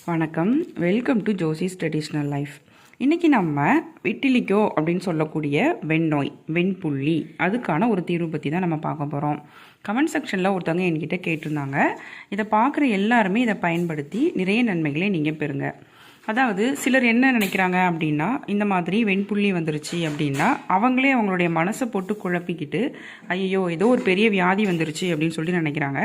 வணக்கம். Welcome to Josie's traditional life. இன்றைக்கி நம்ம விட்டிலிகோ அப்படின்னு சொல்லக்கூடிய வெண்ணோய், வெண்புள்ளி, அதுக்கான ஒரு தீர்வு பற்றி தான் நம்ம பார்க்க போகிறோம். கமெண்ட் செக்ஷனில் ஒருத்தவங்க என்கிட்ட கேட்டிருந்தாங்க. இதை பார்க்குற எல்லாருமே இதை பயன்படுத்தி நிறைய நன்மைகளை நீங்கள் பெறுங்க. அதாவது சிலர் என்ன நினைக்கிறாங்க அப்படின்னா, இந்த மாதிரி வெண்புள்ளி வந்துருச்சு அப்படின்னா அவங்களே அவங்களுடைய மனசை போட்டு குழப்பிக்கிட்டு ஐயோ ஏதோ ஒரு பெரிய வியாதி வந்துருச்சு அப்படின்னு சொல்லி நினைக்கிறாங்க.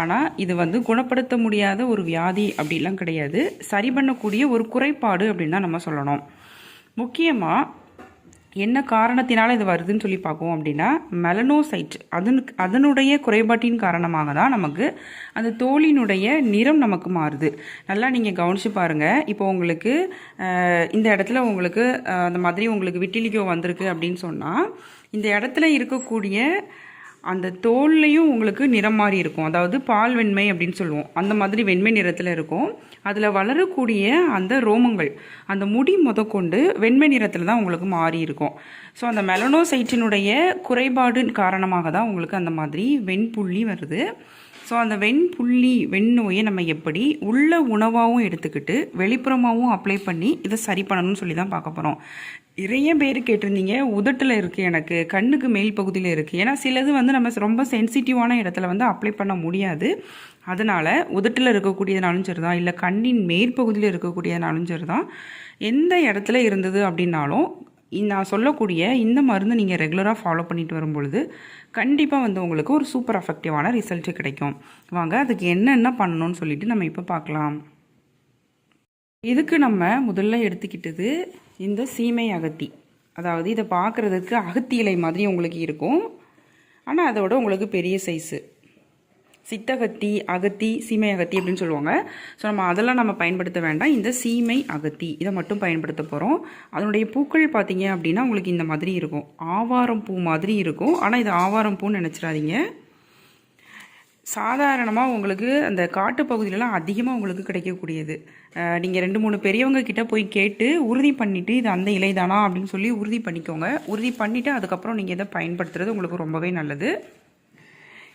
ஆனால் இது குணப்படுத்த முடியாத ஒரு வியாதி அப்படிலாம் கிடையாது. சரி பண்ணக்கூடிய ஒரு குறைபாடு அப்படின்னு தான் நம்ம சொல்லணும். முக்கியமாக என்ன காரணத்தினால இது வருதுன்னு சொல்லி பார்ப்போம் அப்படின்னா, மெலனோசைட் அதனுடைய குறைபாட்டின் காரணமாக தான் நமக்கு அந்த தோலினுடைய நிறம் நமக்கு மாறுது. நல்லா நீங்கள் கவனித்து பாருங்கள். இப்போ உங்களுக்கு இந்த இடத்துல உங்களுக்கு அந்த மாதிரி உங்களுக்கு விட்டிலிகோ வந்திருக்கு அப்படின்னு சொன்னால், இந்த இடத்துல இருக்கக்கூடிய அந்த தோல்லையும் உங்களுக்கு நிறம் மாறி இருக்கும். அதாவது பால் வெண்மை அப்படின்னு சொல்லுவோம். அந்த மாதிரி வெண்மை நிறத்தில் இருக்கும். அதில் வளரக்கூடிய அந்த ரோமங்கள், அந்த முடி முதற்கொண்டு வெண்மை நிறத்தில் தான் உங்களுக்கு மாறி இருக்கும். ஸோ அந்த மெலனோசைட்டினுடைய குறைபாடு காரணமாக தான் உங்களுக்கு அந்த மாதிரி வெண்புள்ளி வருது. ஸோ அந்த வெண்புள்ளி, வெண்ணோயை நம்ம எப்படி உள்ள உணவாகவும் எடுத்துக்கிட்டு வெளிப்புறமாகவும் அப்ளை பண்ணி இதை சரி பண்ணணும்னு சொல்லி தான் பார்க்க போகிறோம். நிறைய பேர் கேட்டிருந்தீங்க, உதட்டில் இருக்குது, எனக்கு கண்ணுக்கு மேல் பகுதியில் இருக்குது. ஏன்னா சிலது நம்ம ரொம்ப சென்சிட்டிவான இடத்துல அப்ளை பண்ண முடியாது. அதனால் உதட்டில் இருக்கக்கூடியதுனாலும் சரி தான், இல்லை கண்ணின் மேற்பகுதியில் இருக்கக்கூடியதுனாலும் சரி தான், எந்த இடத்துல இருந்தது அப்படின்னாலும் நான் சொல்லக்கூடிய இந்த மருந்து நீங்கள் ரெகுலராக ஃபாலோ பண்ணிட்டு வரும்பொழுது கண்டிப்பாக உங்களுக்கு ஒரு சூப்பர் எஃபெக்டிவான ரிசல்ட்டு கிடைக்கும். வாங்க அதுக்கு என்னென்ன பண்ணணும்னு சொல்லிட்டு நம்ம இப்போ பார்க்கலாம். இதுக்கு நம்ம முதல்ல எடுத்துக்கிட்டது இந்த சீமை அகத்தி. அதாவது இதை பார்க்குறதுக்கு அகத்தி இலை மாதிரி உங்களுக்கு இருக்கும். ஆனால் அதோட உங்களுக்கு பெரிய சைஸு. சித்தகத்தி, அகத்தி, சீமை அகத்தி அப்படின்னு சொல்லுவாங்க. ஸோ அதெல்லாம் நம்ம பயன்படுத்த வேண்டாம். இந்த சீமை அகத்தி இதை மட்டும் பயன்படுத்த போகிறோம். அதனுடைய பூக்கள் பார்த்தீங்க அப்படின்னா உங்களுக்கு இந்த மாதிரி இருக்கும். ஆவாரம் பூ மாதிரி இருக்கும். ஆனால் இது ஆவாரம் பூன்னு நினச்சிடாதீங்க. சாதாரணமாக உங்களுக்கு அந்த காட்டு பகுதியிலலாம் அதிகமாக உங்களுக்கு கிடைக்கக்கூடியது. நீங்கள் 2-3 பெரியவங்க கிட்ட போய் கேட்டு உறுதி பண்ணிவிட்டு இது அந்த இலை தானா அப்படின்னு சொல்லி உறுதி பண்ணிக்கோங்க. உறுதி பண்ணிவிட்டு அதுக்கப்புறம் நீங்கள் இதை பயன்படுத்துறது உங்களுக்கு ரொம்பவே நல்லது.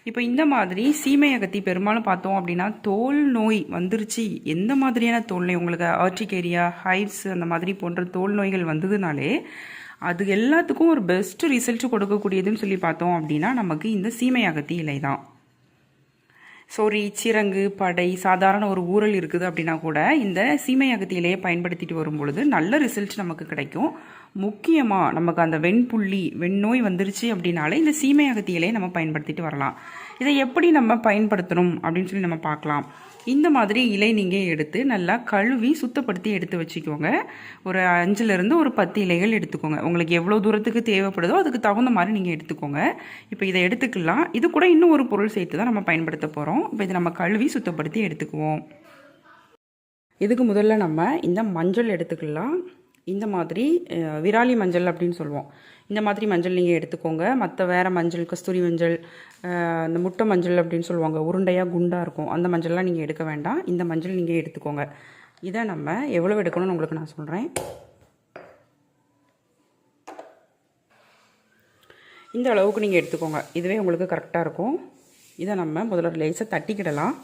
இப்போ இந்த மாதிரி சீமை அகத்தி பெரும்பாலும் பார்த்தோம் அப்படின்னா தோல் நோய் வந்துருச்சு, எந்த மாதிரியான தோல் நோய் உங்களுக்கு ஆர்டிகேரியா, ஹைட்ஸ் அந்த மாதிரி போன்ற தோல் நோய்கள் வந்ததுனாலே அது எல்லாத்துக்கும் ஒரு பெஸ்ட் ரிசல்ட் கொடுக்கக்கூடியதுன்னு சொல்லி பார்த்தோம் அப்படின்னா நமக்கு இந்த சீமை அகத்தி இலை தான். சொறி, சிரங்கு, படை, சாதாரண ஒரு ஊரல் இருக்குது அப்படின்னா கூட இந்த சீமை அகத்தி இலையை பயன்படுத்திட்டு வரும் பொழுது நல்ல ரிசல்ட் நமக்கு கிடைக்கும். முக்கியமாக நமக்கு அந்த வெண்புள்ளி, வெண்ணோய் வந்துருச்சு அப்படின்னாலே இந்த சீமை அகத்தி இலையை நம்ம பயன்படுத்திட்டு வரலாம். இதை எப்படி நம்ம பயன்படுத்தணும் அப்படின்னு சொல்லி நம்ம பார்க்கலாம். இந்த மாதிரி இலை நீங்கள் எடுத்து நல்லா கழுவி சுத்தப்படுத்தி எடுத்து வச்சுக்கோங்க. ஒரு 5லேருந்து ஒரு 10 இலைகள் எடுத்துக்கோங்க. உங்களுக்கு எவ்வளோ தூரத்துக்கு தேவைப்படுதோ அதுக்கு தகுந்த மாதிரி நீங்கள் எடுத்துக்கோங்க. இப்போ இதை எடுத்துக்கலாம். இது கூட இன்னும் ஒரு பொருள் சேர்த்து தான் நம்ம பயன்படுத்த போகிறோம். இப்போ இதை நம்ம கழுவி சுத்தப்படுத்தி எடுத்துக்குவோம். இதுக்கு முதல்ல நம்ம இந்த மஞ்சள் எடுத்துக்கலாம். இந்த மாதிரி விராலி மஞ்சள் அப்படின்னு சொல்லுவோம். இந்த மாதிரி மஞ்சள் நீங்கள் எடுத்துக்கோங்க. மற்ற வேறு மஞ்சள், கஸ்தூரி மஞ்சள், இந்த முட்டை மஞ்சள் அப்படின்னு சொல்லுவாங்க, உருண்டையாக குண்டாக இருக்கும், அந்த மஞ்சள்லாம் நீங்கள் எடுக்க வேண்டாம். இந்த மஞ்சள் நீங்கள் எடுத்துக்கோங்க. இதை நம்ம எவ்வளோ எடுக்கணும்னு உங்களுக்கு நான் சொல்கிறேன். இந்த அளவுக்கு நீங்கள் எடுத்துக்கோங்க. இதுவே உங்களுக்கு கரெக்டாக இருக்கும். இதை நம்ம முதல்ல லேசாக தட்டிக்கிடலாம்.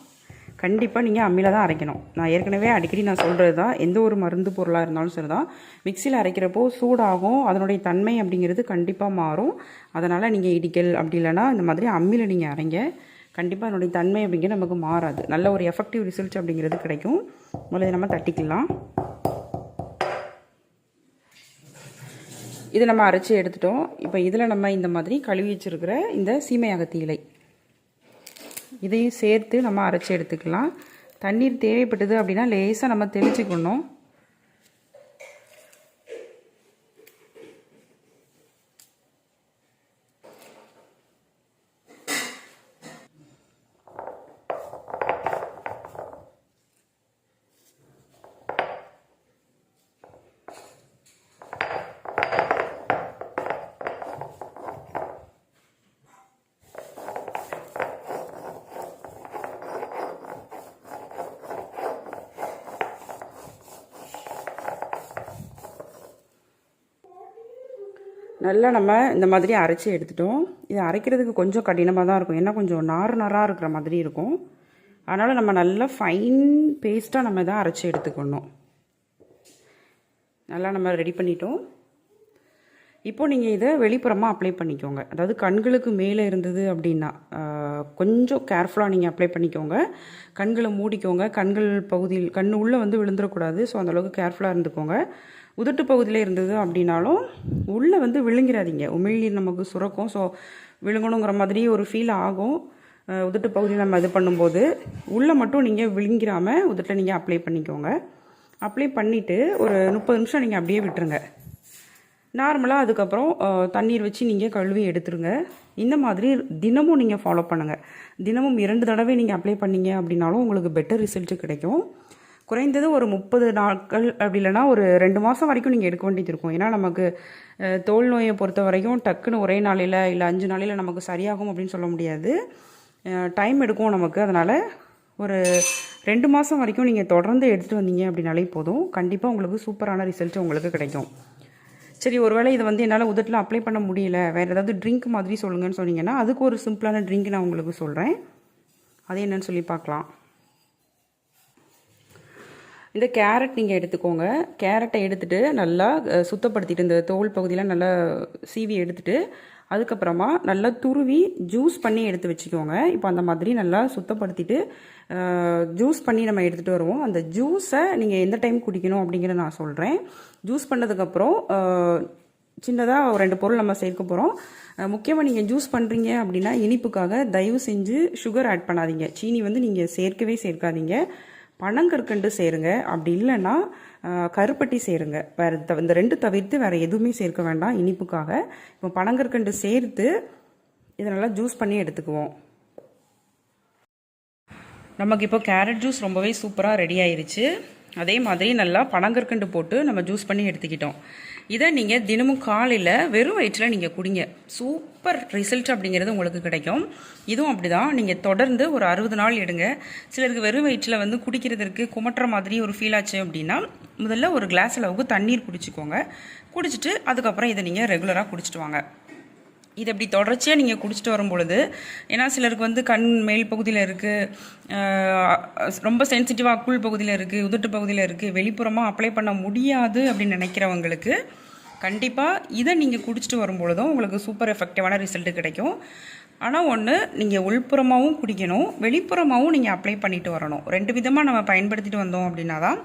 கண்டிப்பாக நீங்கள் அம்மியில் தான் அரைக்கணும். நான் ஏற்கனவே அடிக்கடி நான் சொல்கிறது தான், எந்த ஒரு மருந்து பொருளாக இருந்தாலும் சரி தான், மிக்சியில் அரைக்கிறப்போ சூடாகும், அதனுடைய தன்மை அப்படிங்கிறது கண்டிப்பாக மாறும். அதனால் நீங்கள் இடிக்கல் அப்படி இல்லைனா இந்த மாதிரி அம்மியில் நீங்கள் அரைங்க. கண்டிப்பாக அதனுடைய தன்மை அப்படிங்கிறது நமக்கு மாறாது. நல்ல ஒரு எஃபெக்டிவ் ரிசல்ட் அப்படிங்கிறது கிடைக்கும். முதல்ல நம்ம தட்டிக்கலாம். இதை நம்ம அரைச்சி எடுத்துட்டோம். இப்போ இதில் நம்ம இந்த மாதிரி கழுவி வச்சுருக்கிற இந்த சீமை அகத்தி இலை இதையும் சேர்த்து நம்ம அரைச்சி எடுத்துக்கலாம். தண்ணீர் தேவைப்பட்டது அப்படின்னா லேசாக நம்ம தெளிச்சுக்கணும். நல்லா நம்ம இந்த மாதிரி அரைச்சி எடுத்துட்டோம். இது அரைக்கிறதுக்கு கொஞ்சம் கடினமாக தான் இருக்கும். ஏன்னா கொஞ்சம் நாராக இருக்கிற மாதிரி இருக்கும். அதனால் நம்ம நல்லா ஃபைன் பேஸ்ட்டாக நம்ம தான் அரைச்சி எடுத்துக்கணும். நல்லா நம்ம ரெடி பண்ணிட்டோம். இப்போது நீங்கள் இதை வெளிப்புறமாக அப்ளை பண்ணிக்கோங்க. அதாவது கண்களுக்கு மேலே இருந்தது அப்படின்னா கொஞ்சம் கேர்ஃபுல்லாக நீங்கள் அப்ளை பண்ணிக்கோங்க. கண்களை மூடிக்கோங்க. கண்கள் பகுதியில் கண் உள்ளே வந்து விழுந்துடக்கூடாது. ஸோ அந்தளவுக்கு கேர்ஃபுல்லாக இருந்துக்கோங்க. உதட்டு பகுதியில் இருந்தது அப்படின்னாலும் உள்ளே வந்து விழுங்கிறாதீங்க. உமிழ்நீர் நமக்கு சுரக்கும். ஸோ விழுங்கணுங்கிற மாதிரி ஒரு ஃபீல் ஆகும். உதட்டு பகுதியில் நம்ம இது பண்ணும்போது உள்ளே மட்டும் நீங்கள் விழுங்கிறாமல் உதட்டில் நீங்கள் அப்ளை பண்ணிக்கோங்க. அப்ளை பண்ணிவிட்டு ஒரு 30 நிமிஷம் நீங்கள் அப்படியே விட்டுருங்க. நார்மலாக அதுக்கப்புறம் தண்ணீர் வச்சு நீங்கள் கழுவி எடுத்துருங்க. இந்த மாதிரி தினமும் நீங்கள் ஃபாலோ பண்ணுங்கள். தினமும் 2 தடவை நீங்கள் அப்ளை பண்ணிங்க அப்படின்னாலும் உங்களுக்கு பெட்டர் ரிசல்ட்டு கிடைக்கும். குறைந்தது ஒரு 30 நாட்கள் அப்படி இல்லைனா ஒரு 2 மாதம் வரைக்கும் நீங்கள் எடுக்க வேண்டியது இருக்கும். ஏன்னா நமக்கு தோல் நோயை பொறுத்த வரைக்கும் டக்குன்னு ஒரே நாளையில் இல்லை 5 நாளையில் நமக்கு சரியாகும் அப்படின்னு சொல்ல முடியாது. டைம் எடுக்கும் நமக்கு. அதனால் ஒரு 2 மாதம் வரைக்கும் நீங்கள் தொடர்ந்து எடுத்துகிட்டு வந்தீங்க அப்படின்னாலே போதும். கண்டிப்பாக உங்களுக்கு சூப்பரான ரிசல்ட்டு உங்களுக்கு கிடைக்கும். சரி, ஒருவேளை இதை வந்து என்னால் உதட்டில் அப்ளை பண்ண முடியல, வேறு ஏதாவது ட்ரிங்க் மாதிரி சொல்லுங்கன்னு சொன்னீங்கன்னா அதுக்கு ஒரு சிம்பிளான ட்ரிங்க் நான் உங்களுக்கு சொல்கிறேன். அது என்னன்னு சொல்லி பார்க்கலாம். இந்த கேரட் நீங்கள் எடுத்துக்கோங்க. கேரட்டை எடுத்துகிட்டு நல்லா சுத்தப்படுத்திட்டு இந்த தோல் பகுதியெலாம் நல்லா சீவி எடுத்துகிட்டு அதுக்கப்புறமா நல்லா துருவி ஜூஸ் பண்ணி எடுத்து வச்சுக்கோங்க. இப்போ அந்த மாதிரி நல்லா சுத்தப்படுத்திட்டு ஜூஸ் பண்ணி நம்ம எடுத்துகிட்டு வருவோம். அந்த ஜூஸை நீங்கள் எந்த டைம் குடிக்கணும் அப்படிங்கிறத நான் சொல்கிறேன். ஜூஸ் பண்ணதுக்கப்புறம் சின்னதாக ஒரு 2 பொருள் நம்ம சேர்க்க போகிறோம். முக்கியமாக நீங்கள் ஜூஸ் பண்ணுறீங்க அப்படின்னா இனிப்புக்காக தயவு செஞ்சு சுகர் ஆட் பண்ணாதீங்க. சீனி வந்து நீங்கள் சேர்க்காதீங்க. பனங்கற்கண்டு சேருங்க. அப்படி இல்லைன்னா கருப்பட்டி சேருங்க. வேறு இந்த 2 தவிர்த்து வேறு எதுவுமே சேர்க்க வேண்டாம் இனிப்புக்காக. இப்போ பனங்கற்கண்டு சேர்த்து இதை நல்லா ஜூஸ் பண்ணி எடுத்துக்குவோம். நமக்கு இப்போ கேரட் ஜூஸ் ரொம்பவே சூப்பராக ரெடி ஆயிருச்சு. அதே மாதிரி நல்லா பனங்கற்கண்டு போட்டு நம்ம ஜூஸ் பண்ணி எடுத்துக்கிட்டோம். இதை நீங்கள் தினமும் காலையில் வெறும் வயிற்றில் நீங்கள் குடிங்க. சூப்பர் ரிசல்ட் அப்படிங்கிறது உங்களுக்கு கிடைக்கும். இதுவும் அப்படி தான். நீங்கள் தொடர்ந்து ஒரு 60 நாள் எடுங்க. சிலருக்கு வெறும் வயிற்றில் வந்து குடிக்கிறதுக்கு குமட்டுற மாதிரி ஒரு ஃபீல் ஆச்சு அப்படின்னா முதல்ல ஒரு கிளாஸ் அளவுக்கு தண்ணீர் குடிச்சிக்கோங்க. குடிச்சிட்டு அதுக்கப்புறம் இதை நீங்கள் ரெகுலராக குடிச்சிட்டு வாங்க. இது அப்படி தொடர்ச்சியாக நீங்கள் குடிச்சிட்டு வரும் பொழுது, ஏன்னா சிலருக்கு வந்து கண் மேல் பகுதியில் இருக்குது, ரொம்ப சென்சிட்டிவாக அக்குள் பகுதியில் இருக்குது, உதட்டு பகுதியில் இருக்குது, வெளிப்புறமாக அப்ளை பண்ண முடியாது அப்படின்னு நினைக்கிறவங்களுக்கு கண்டிப்பாக இதை நீங்கள் குடிச்சிட்டு வரும்பொழுதும் உங்களுக்கு சூப்பர் எஃபெக்டிவான ரிசல்ட்டு கிடைக்கும். ஆனால் ஒன்று, நீங்கள் உள்புறமாகவும் குடிக்கணும், வெளிப்புறமாகவும் நீங்கள் அப்ளை பண்ணிட்டு வரணும். 2 விதமாக நம்ம பயன்படுத்திட்டு வந்தோம் அப்படின்னா தான்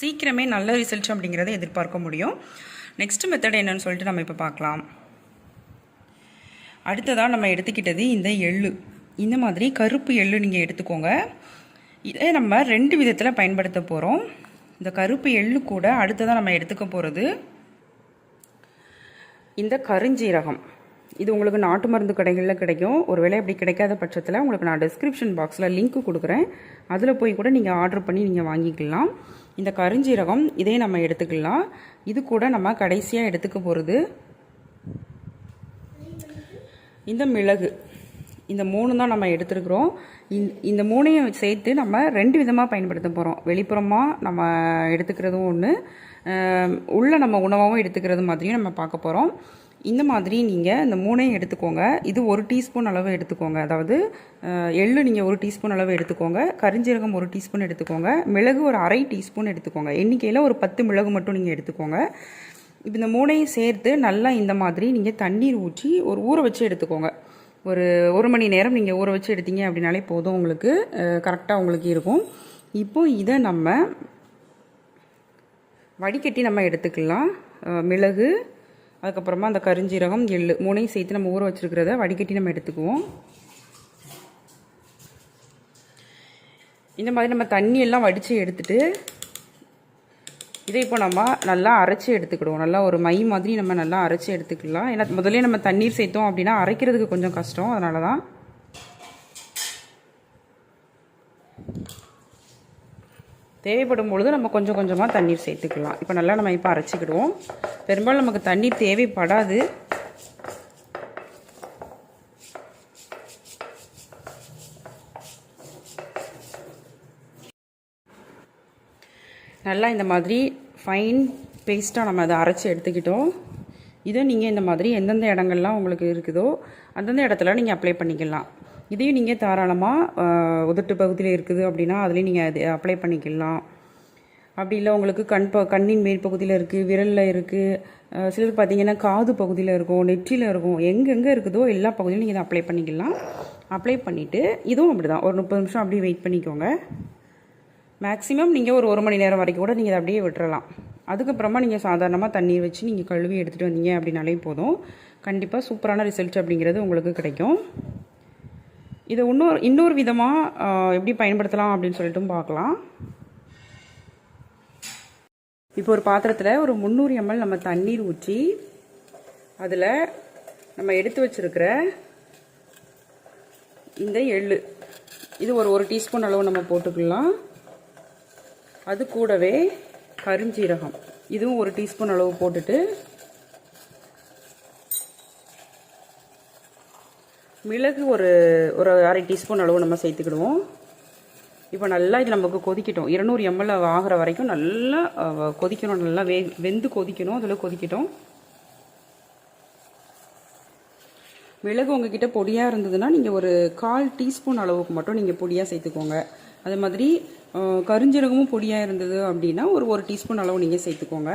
சீக்கிரமே நல்ல ரிசல்ட் அப்படிங்கிறத எதிர்பார்க்க முடியும். நெக்ஸ்ட் மெத்தட் என்னன்னு சொல்லிட்டு நம்ம இப்போ பார்க்கலாம். அடுத்ததாக நம்ம எடுத்துக்கிட்டது இந்த எள்ளு. இந்த மாதிரி கருப்பு எள்ளு நீங்கள் எடுத்துக்கோங்க. இதை நம்ம 2 விதத்தில் பயன்படுத்த போகிறோம். இந்த கருப்பு எள்ளு கூட அடுத்ததாக நம்ம எடுத்துக்க போகிறது இந்த கருஞ்சீரகம். இது உங்களுக்கு நாட்டு மருந்து கடைகளில் கிடைக்கும். ஒருவேளை அப்படி கிடைக்காத பட்சத்தில் உங்களுக்கு நான் டிஸ்கிரிப்ஷன் பாக்ஸில் லிங்க் கொடுக்குறேன். அதில் போய் கூட நீங்கள் ஆர்டர் பண்ணி நீங்கள் வாங்கிக்கலாம். இந்த கருஞ்சீரகம் இதே நம்ம எடுத்துக்கலாம். இது கூட நம்ம கடைசியாக எடுத்துக்க போகிறது இந்த மிளகு. இந்த 3 தான் நம்ம எடுத்துருக்குறோம். இந்த 3ஐயும் சேர்த்து நம்ம 2 விதமாக பயன்படுத்த போகிறோம். வெளிப்புறமாக நம்ம எடுத்துக்கிறதும் ஒன்று, உள்ள நம்ம உணவாகவும் எடுத்துக்கிறது மாதிரியும் நம்ம பார்க்க போகிறோம். இந்த மாதிரி நீங்கள் இந்த 3ஐயும் எடுத்துக்கோங்க. இது 1 டீஸ்பூன் அளவு எடுத்துக்கோங்க. அதாவது எள்ளு நீங்கள் 1 டீஸ்பூன் அளவு எடுத்துக்கோங்க. கரிஞ்சீரகம் 1 டீஸ்பூன் எடுத்துக்கோங்க. மிளகு ஒரு அரை டீஸ்பூன் எடுத்துக்கோங்க. எண்ணிக்கையில் ஒரு 10 மிளகு மட்டும் நீங்கள் எடுத்துக்கோங்க. இப்போ இந்த 3ஐயும் சேர்த்து நல்லா இந்த மாதிரி நீங்கள் தண்ணீர் ஊற்றி ஊற வச்சு எடுத்துக்கோங்க. ஒரு 1 மணி நேரம் நீங்கள் ஊற வச்சு எடுத்தீங்க அப்படின்னாலே போதும், உங்களுக்கு கரெக்டாக உங்களுக்கு இருக்கும். இப்போது இதை நம்ம வடிகட்டி நம்ம எடுத்துக்கலாம். மிளகு, அதுக்கப்புறமா அந்த கருஞ்சீரகம், எள்ளு 3ஐயும் சேர்த்து நம்ம ஊற வச்சுருக்கிறத வடிகட்டி நம்ம எடுத்துக்குவோம். இந்த மாதிரி நம்ம தண்ணியெல்லாம் வடித்து எடுத்துட்டு இதை இப்போ நம்ம நல்லா அரைச்சி எடுத்துக்கிடுவோம். நல்லா ஒரு மை மாதிரி நம்ம நல்லா அரைச்சி எடுத்துக்கலாம். ஏன்னா முதல்ல நம்ம தண்ணீர் சேர்த்தோம் அப்படின்னா அரைக்கிறதுக்கு கொஞ்சம் கஷ்டம். அதனால தான் தேவைப்படும் பொழுது நம்ம கொஞ்சம் கொஞ்சமாக தண்ணீர் சேர்த்துக்கலாம். இப்போ நல்லா நம்ம இப்போ அரைச்சிக்கிடுவோம். பெரும்பாலும் நமக்கு தண்ணீர் தேவைப்படாது. நல்லா இந்த மாதிரி ஃபைன் பேஸ்ட்டாக நம்ம அதை அரைச்சி எடுத்துக்கிட்டோம். இதை நீங்கள் இந்த மாதிரி எந்தெந்த இடங்கள்லாம் உங்களுக்கு இருக்குதோ அந்தந்த இடத்துல நீங்கள் அப்ளை பண்ணிக்கலாம். இதையும் நீங்கள் தாராளமாக உதட்டு பகுதியில் இருக்குது அப்படின்னா அதுலேயும் நீங்கள் அது அப்ளை பண்ணிக்கலாம். அப்படி இல்லை உங்களுக்கு கண்ணின் மேல் பகுதியில் இருக்குது, விரலில் இருக்குது, சிலர் பார்த்தீங்கன்னா காது பகுதியில் இருக்கும், நெற்றியில் இருக்கும், எங்கெங்கே இருக்குதோ எல்லா பகுதியிலும் நீங்கள் இதை அப்ளை பண்ணிக்கலாம். அப்ளை பண்ணிவிட்டு இதுவும் அப்படி தான் ஒரு 30 நிமிஷம் அப்படியே வெயிட் பண்ணிக்கோங்க. மேக்ஸிமம் நீங்கள் ஒரு 1 மணி நேரம் வரைக்கும் கூட நீங்கள் அதை அப்படியே விட்டுறலாம். அதுக்கப்புறமா நீங்கள் சாதாரணமாக தண்ணீர் வச்சு நீங்கள் கழுவி எடுத்துகிட்டு வந்தீங்க அப்படின்னாலே போதும். கண்டிப்பாக சூப்பரான ரிசல்ட் அப்படிங்கிறது உங்களுக்கு கிடைக்கும். இதை இன்னொரு விதமாக எப்படி பயன்படுத்தலாம் அப்படின்னு சொல்லிட்டும் பார்க்கலாம். இப்போ ஒரு பாத்திரத்தில் ஒரு 300 ml நம்ம தண்ணீர் ஊற்றி அதில் நம்ம எடுத்து வச்சுருக்கிற இந்த எள்ளு இது ஒரு டீஸ்பூன் அளவு நம்ம போட்டுக்கலாம். அது கூடவே கருஞ்சீரகம் இதுவும் 1 டீஸ்பூன் அளவு போட்டுட்டு, மிளகு ஒரு 1/2 டீஸ்பூன் அளவு நம்ம சேர்த்துக்கிடுவோம். இப்போ நல்லா இது நமக்கு கொதிக்கட்டும். 200 ml ஆகிற வரைக்கும் நல்லா கொதிக்கணும். நல்லா வெந்து கொதிக்கணும். அதில் கொதிக்கட்டும். மிளகு உங்ககிட்ட பொடியாக இருந்ததுன்னா நீங்கள் ஒரு 1/4 டீஸ்பூன் அளவுக்கு மட்டும் நீங்கள் பொடியாக சேர்த்துக்கோங்க. அதே மாதிரி கருஞ்சீரகமும் பொடியாக இருந்தது அப்படின்னா ஒரு டீஸ்பூன் அளவு நீங்கள் சேர்த்துக்கோங்க.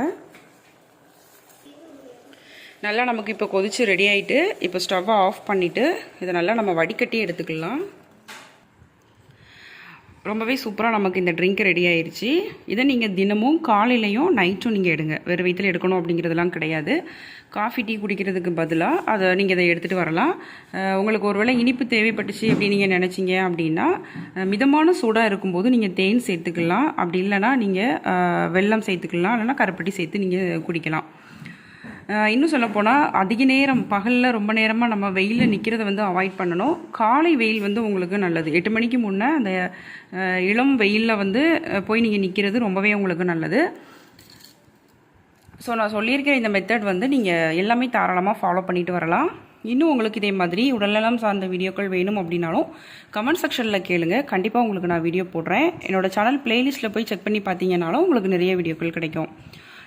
நல்லா நமக்கு இப்போ கொதிச்சு ரெடி ஆகிட்டு இப்போ ஸ்டவ்வை ஆஃப் பண்ணிவிட்டு இதை நல்லா நம்ம வடிகட்டி எடுத்துக்கலாம். ரொம்பவே சூப்பராக நமக்கு இந்த ட்ரிங்க் ரெடி ஆயிடுச்சு. இதை நீங்கள் தினமும் காலையிலையும் நைட்டும் நீங்கள் எடுங்க. வேறு வயிற்றில் எடுக்கணும் அப்படிங்கிறதுலாம் கிடையாது. காஃபி டீ குடிக்கிறதுக்கு பதிலாக அதை நீங்கள் இதை எடுத்துகிட்டு வரலாம். உங்களுக்கு ஒருவேளை இனிப்பு தேவைப்பட்டுச்சு அப்படின்னு நீங்கள் நினச்சிங்க அப்படின்னா மிதமான சூடாக இருக்கும்போது நீங்கள் தேன் சேர்த்துக்கலாம். அப்படி இல்லைனா நீங்கள் வெல்லம் சேர்த்துக்கலாம். இல்லைனா கருப்பட்டி சேர்த்து நீங்கள் குடிக்கலாம். இன்னும் சொல்லப்போனால் அதிக நேரம் பகலில் ரொம்ப நேரமாக நம்ம வெயிலில் நிற்கிறத வந்து அவாய்ட் பண்ணணும். காலை வெயில் வந்து உங்களுக்கு நல்லது. 8 மணிக்கு முன்னே அந்த இளம் வெயிலில் வந்து போய் நீங்கள் நிற்கிறது ரொம்பவே உங்களுக்கு நல்லது. ஸோ நான் சொல்லியிருக்கிற இந்த மெத்தட் வந்து நீங்கள் எல்லாமே தாராளமாக ஃபாலோ பண்ணிட்டு வரலாம். இன்னும் உங்களுக்கு இதே மாதிரி உடல்நலம் சார்ந்த வீடியோக்கள் வேணும் அப்படின்னாலும் கமெண்ட் செக்ஷனில் கேளுங்க. கண்டிப்பாக உங்களுக்கு நான் வீடியோ போடுறேன். என்னோடய சேனல் பிளேலிஸ்ட்டில் போய் செக் பண்ணி பார்த்தீங்கன்னாலும் உங்களுக்கு நிறைய வீடியோக்கள் கிடைக்கும்.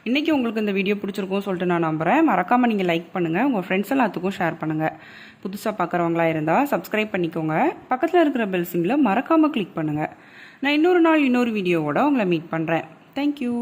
இன்றைக்கி உங்களுக்கு இந்த வீடியோ பிடிச்சிருக்கும்னு சொல்லிட்டு நான் நம்புகிறேன். மறக்காமல் நீங்கள் லைக் பண்ணுங்கள். உங்கள் ஃப்ரெண்ட்ஸ் எல்லாத்துக்கும் ஷேர் பண்ணுங்கள். புதுசாக பார்க்குறவங்களா இருந்தால் சப்ஸ்கிரைப் பண்ணிக்கோங்க. பக்கத்தில் இருக்கிற பெல் சிம்பிளை மறக்காமல் கிளிக் பண்ணுங்கள். நான் இன்னொரு நாள் இன்னொரு வீடியோவோட உங்களை மீட் பண்ணுறேன். தேங்க்யூ.